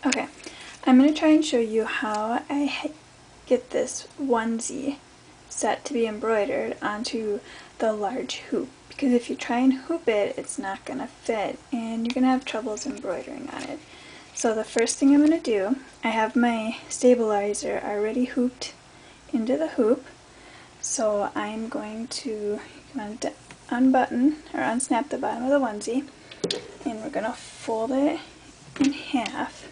Okay, I'm going to try and show you how I get this onesie set to be embroidered onto the large hoop. Because if you try and hoop it, it's not going to fit and you're going to have troubles embroidering on it. So the first thing I'm going to do, I have my stabilizer already hooped into the hoop. So I'm going to unbutton or unsnap the bottom of the onesie, and we're going to fold it in half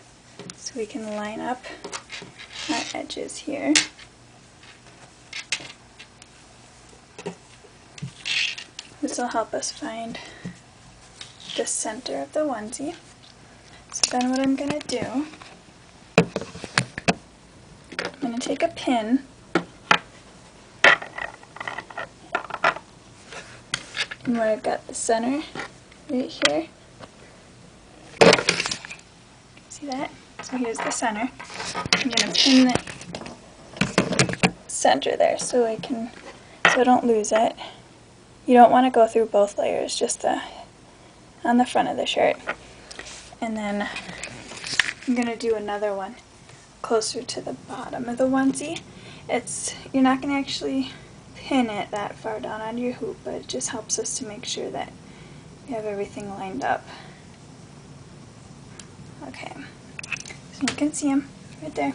so we can line up our edges here. This will help us find the center of the onesie. So then what I'm going to do, I'm going to take a pin and where I've got the center right here. See that? So here's the center. I'm going to pin the center there so I don't lose it. You don't want to go through both layers, just on the front of the shirt. And then I'm going to do another one closer to the bottom of the onesie. You're not going to actually pin it that far down on your hoop, but it just helps us to make sure that you have everything lined up. Okay, so you can see them right there.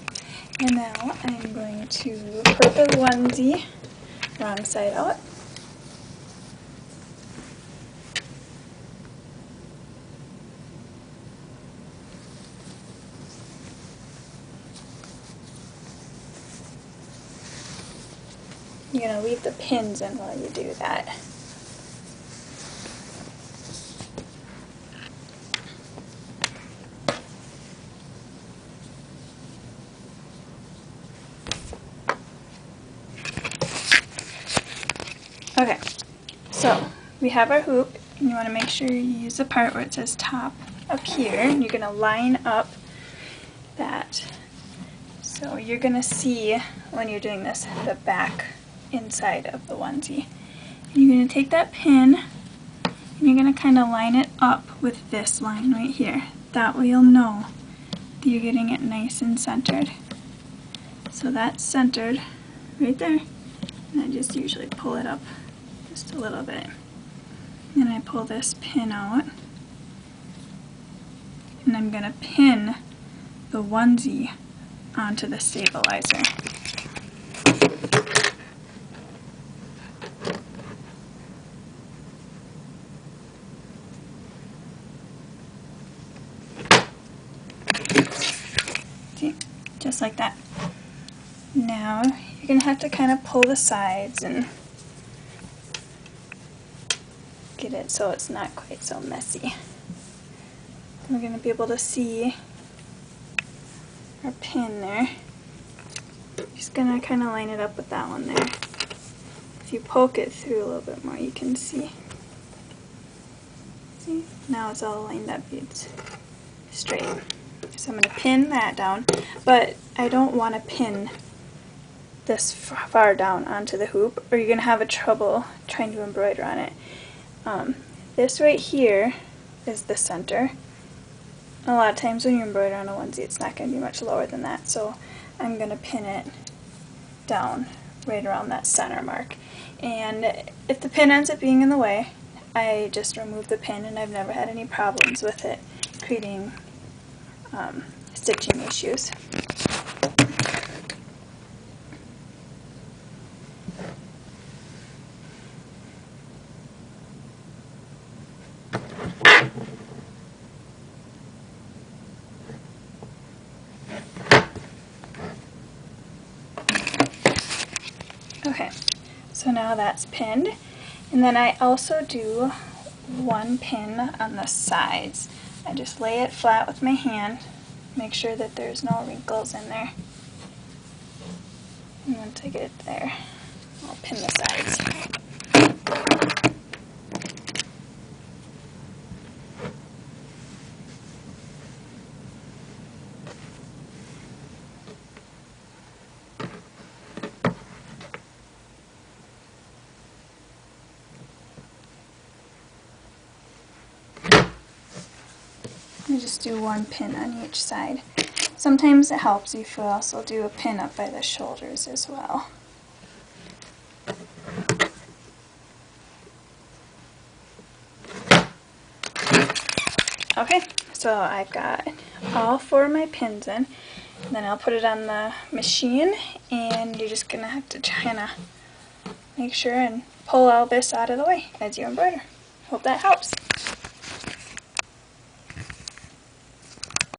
And now I'm going to put the onesie wrong side out. You're going to leave the pins in while you do that. Okay, so we have our hoop, and you want to make sure you use the part where it says top up here, and you're going to line up that. So you're going to see, when you're doing this, the back inside of the onesie. And you're going to take that pin, and you're going to kind of line it up with this line right here. That way you'll know that you're getting it nice and centered. So that's centered right there. And I just usually pull it up just a little bit. Then I pull this pin out, and I'm going to pin the onesie onto the stabilizer. See, just like that. Now you're going to have to kind of pull the sides and get it so it's not quite so messy. We're going to be able to see our pin there. Just going to kind of line it up with that one there. If you poke it through a little bit more, you can see. See? Now it's all lined up. It's straight. So I'm going to pin that down, but I don't want to pin this far down onto the hoop, or you're going to have trouble trying to embroider on it. This right here is the center. A lot of times when you embroider on a onesie, it's not going to be much lower than that, so I'm going to pin it down right around that center mark. And if the pin ends up being in the way, I just remove the pin, and I've never had any problems with it creating stitching issues. Okay, so now that's pinned, and then I also do one pin on the sides. I just lay it flat with my hand, make sure that there's no wrinkles in there, and once I get it there, I'll pin the sides. I just do one pin on each side. Sometimes it helps if you also do a pin up by the shoulders as well. Okay, so I've got all 4 of my pins in. And then I'll put it on the machine, and you're just going to have to kind of make sure and pull all this out of the way as you embroider. Hope that helps.